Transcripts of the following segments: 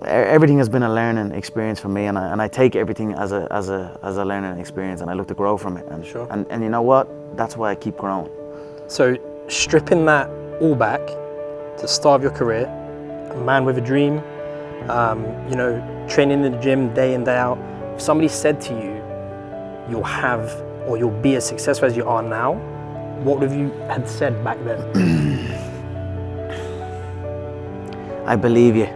everything has been a learning experience for me, and I take everything as a learning experience, and I look to grow from it. And, sure. And you know what? That's why I keep growing. So stripping that all back to the start of your career, a man with a dream, you know, training in the gym day in, day out. If somebody said to you, you'll have, or you'll be as successful as you are now, what would you had said back then? I believe you.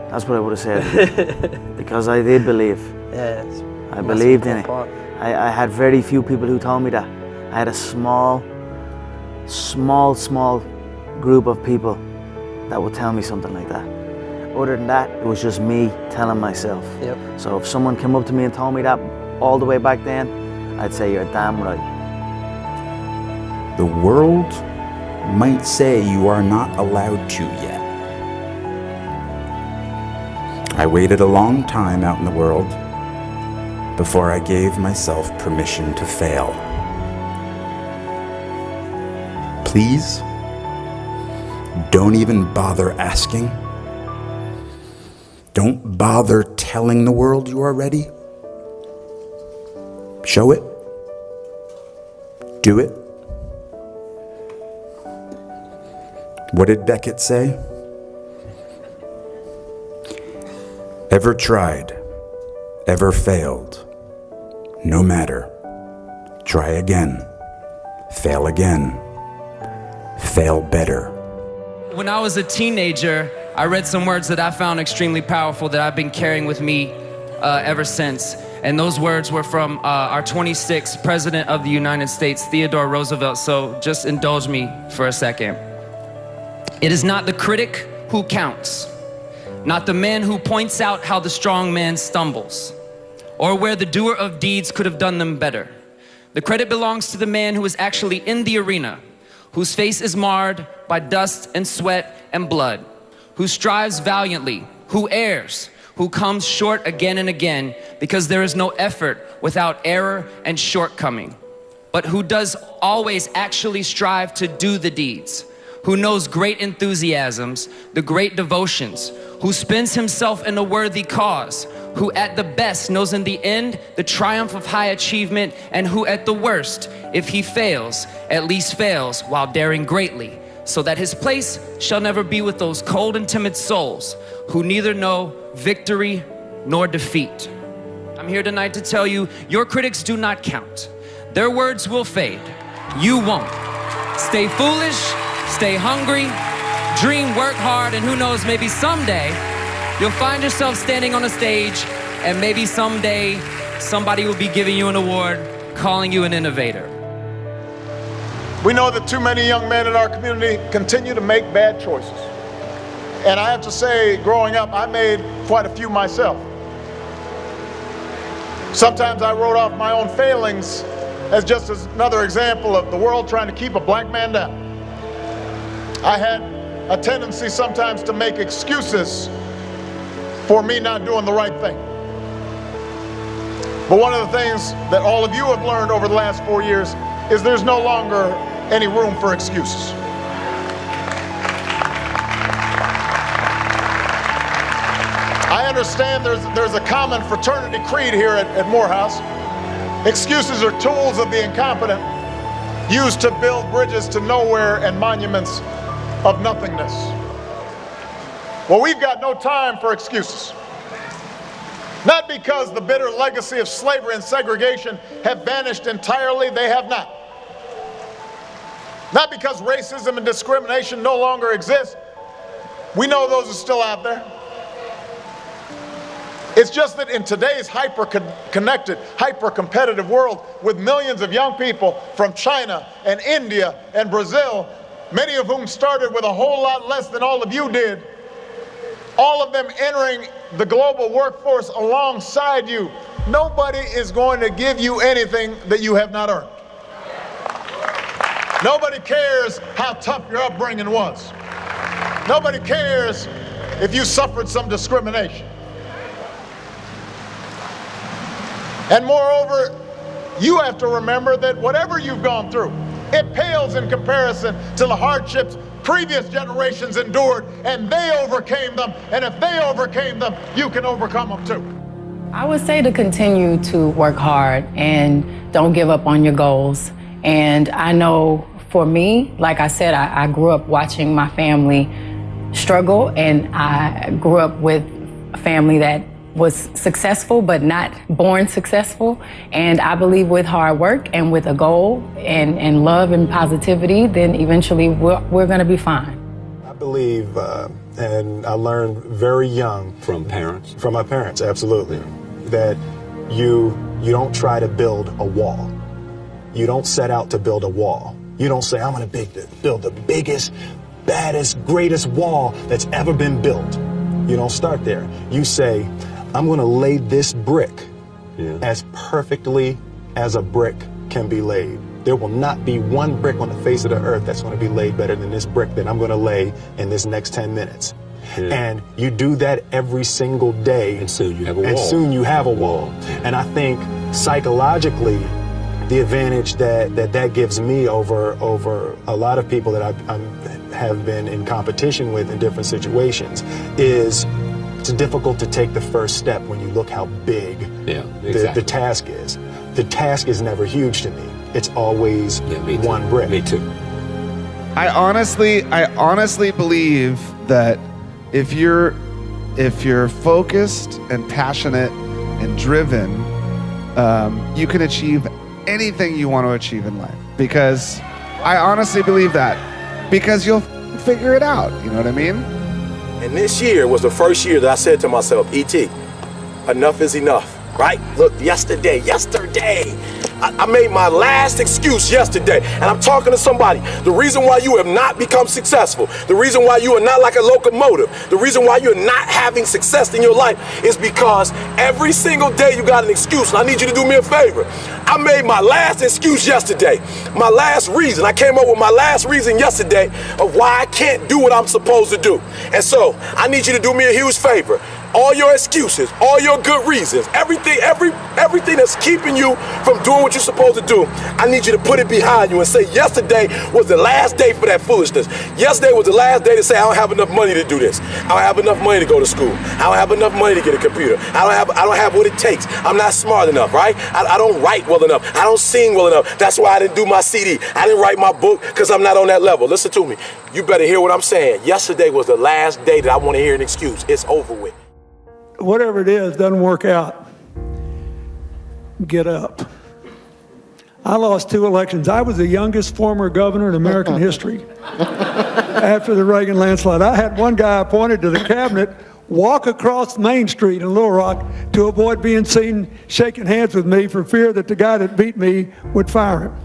That's what I would have said. Because I did believe. Yes. I believed in it. I had very few people who told me that. I had a small group of people that would tell me something like that. Other than that, it was just me telling myself. Yep. So if someone came up to me and told me that all the way back then, I'd say, you're damn right. The world might say you are not allowed to yet. I waited a long time out in the world before I gave myself permission to fail. Please, don't even bother asking. Don't bother telling the world you are ready. Show it. Do it. What did Beckett say? Ever tried, ever failed, no matter. Try again, fail again, fail better. When I was a teenager, I read some words that I found extremely powerful that I've been carrying with me ever since. And those words were from our 26th President of the United States, Theodore Roosevelt. So just indulge me for a second. It is not the critic who counts, not the man who points out how the strong man stumbles, or where the doer of deeds could have done them better. The credit belongs to the man who is actually in the arena, whose face is marred by dust and sweat and blood, who strives valiantly, who errs, who comes short again and again, because there is no effort without error and shortcoming, but who does always actually strive to do the deeds, who knows great enthusiasms, the great devotions, who spends himself in a worthy cause, who at the best knows in the end the triumph of high achievement, and who at the worst, if he fails, at least fails while daring greatly, so that his place shall never be with those cold and timid souls who neither know victory nor defeat. I'm here tonight to tell you, your critics do not count. Their words will fade. You won't. Stay foolish, stay hungry, dream, work hard, and who knows, maybe someday you'll find yourself standing on a stage, and maybe someday somebody will be giving you an award, calling you an innovator. We know that too many young men in our community continue to make bad choices. And I have to say, growing up, I made quite a few myself. Sometimes I wrote off my own failings as just another example of the world trying to keep a black man down. I had a tendency sometimes to make excuses for me not doing the right thing. But one of the things that all of you have learned over the last 4 years is there's no longer any room for excuses. I understand there's a common fraternity creed here at Morehouse. Excuses are tools of the incompetent, used to build bridges to nowhere and monuments of nothingness. Well, we've got no time for excuses. Not because the bitter legacy of slavery and segregation have vanished entirely, they have not. Not because racism and discrimination no longer exist. We know those are still out there. It's just that in today's hyper-connected, hyper-competitive world, with millions of young people from China and India and Brazil, many of whom started with a whole lot less than all of you did, all of them entering the global workforce alongside you, nobody is going to give you anything that you have not earned. Nobody cares how tough your upbringing was. Nobody cares if you suffered some discrimination. And moreover, you have to remember that whatever you've gone through, it pales in comparison to the hardships previous generations endured, and they overcame them. And if they overcame them, you can overcome them too. I would say to continue to work hard and don't give up on your goals. And I know for me, like I said, I grew up watching my family struggle, and I grew up with a family that was successful but not born successful. And I believe with hard work and with a goal and love and positivity, then eventually we're gonna be fine. I believe, and I learned very young. From parents? From my parents, absolutely. That you don't try to build a wall. You don't set out to build a wall. You don't say, I'm gonna build the biggest, baddest, greatest wall that's ever been built. You don't start there. You say, I'm gonna lay this brick as perfectly as a brick can be laid. There will not be one brick on the face of the earth that's gonna be laid better than this brick that I'm gonna lay in this next 10 minutes. And you do that every single day. And soon you have a wall. And soon you have a wall. And I think psychologically, the advantage that gives me over a lot of people that I have been in competition with in different situations is it's difficult to take the first step when you look how big the task is. The task is never huge to me. It's always one brick. Me too. I honestly believe that if you're focused and passionate and driven, you can achieve anything you want to achieve in life. Because I honestly believe that. Because you'll figure it out. You know what I mean? And this year was the first year that I said to myself, E.T., enough is enough, right? Look, yesterday, I made my last excuse yesterday, and I'm talking to somebody. The reason why you have not become successful, the reason why you are not like a locomotive, the reason why you're not having success in your life is because every single day you got an excuse, and I need you to do me a favor. I made my last excuse yesterday, my last reason. I came up with my last reason yesterday of why I can't do what I'm supposed to do. And so I need you to do me a huge favor. All your excuses, all your good reasons, everything that's keeping you from doing what you're supposed to do, I need you to put it behind you and say yesterday was the last day for that foolishness. Yesterday was the last day to say I don't have enough money to do this. I don't have enough money to go to school. I don't have enough money to get a computer. I don't have what it takes. I'm not smart enough, right? I don't write well enough. I don't sing well enough. That's why I didn't do my CD. I didn't write my book because I'm not on that level. Listen to me. You better hear what I'm saying. Yesterday was the last day that I want to hear an excuse. It's over with. Whatever it is doesn't work out, get up. I lost 2 elections. I was the youngest former governor in American history after the Reagan landslide. I had one guy appointed to the cabinet walk across Main Street in Little Rock to avoid being seen shaking hands with me for fear that the guy that beat me would fire him.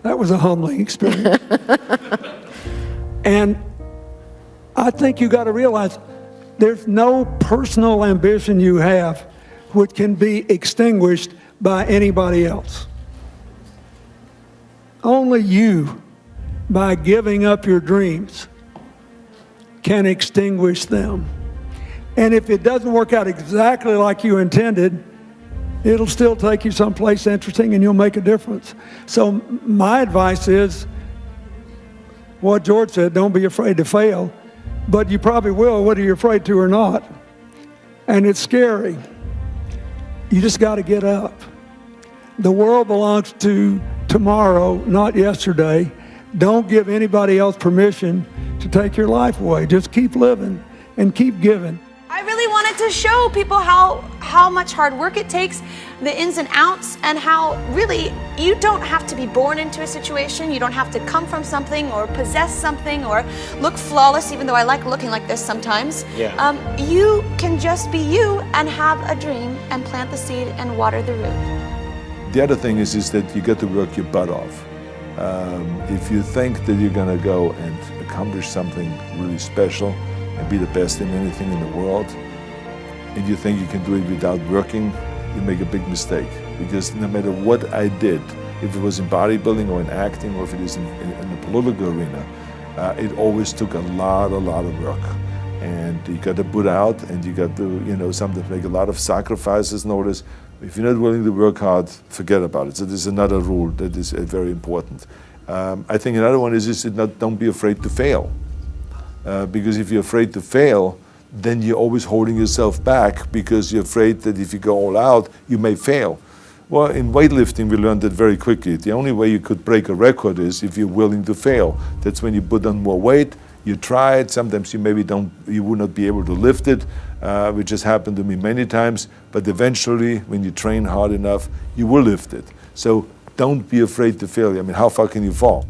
That was a humbling experience. And I think you got to realize there's no personal ambition you have which can be extinguished by anybody else. Only you, by giving up your dreams, can extinguish them. And if it doesn't work out exactly like you intended, it'll still take you someplace interesting and you'll make a difference. So my advice is what George said, don't be afraid to fail. But you probably will, whether you're afraid to or not. And it's scary. You just got to get up. The world belongs to tomorrow, not yesterday. Don't give anybody else permission to take your life away. Just keep living and keep giving. I really wanted to show people how much hard work it takes, the ins and outs, and how really you don't have to be born into a situation. You don't have to come from something or possess something or look flawless, even though I like looking like this sometimes. You can just be you and have a dream and plant the seed and water the root. The other thing is that you get to work your butt off. If you think that you're going to go and accomplish something really special and be the best in anything in the world, and you think you can do it without working, you make a big mistake. Because no matter what I did, if it was in bodybuilding or in acting or if it is in the political arena, it always took a lot of work. And you got to put out and you got to, sometimes make a lot of sacrifices. Notice, if you're not willing to work hard, forget about it. So there's another rule that is very important. I think another one is don't be afraid to fail. Because if you're afraid to fail, then you're always holding yourself back because you're afraid that if you go all out, you may fail. Well, in weightlifting, we learned that very quickly. The only way you could break a record is if you're willing to fail. That's when you put on more weight, you try it, sometimes you would not be able to lift it, which has happened to me many times, but eventually, when you train hard enough, you will lift it. So don't be afraid to fail. I mean, how far can you fall?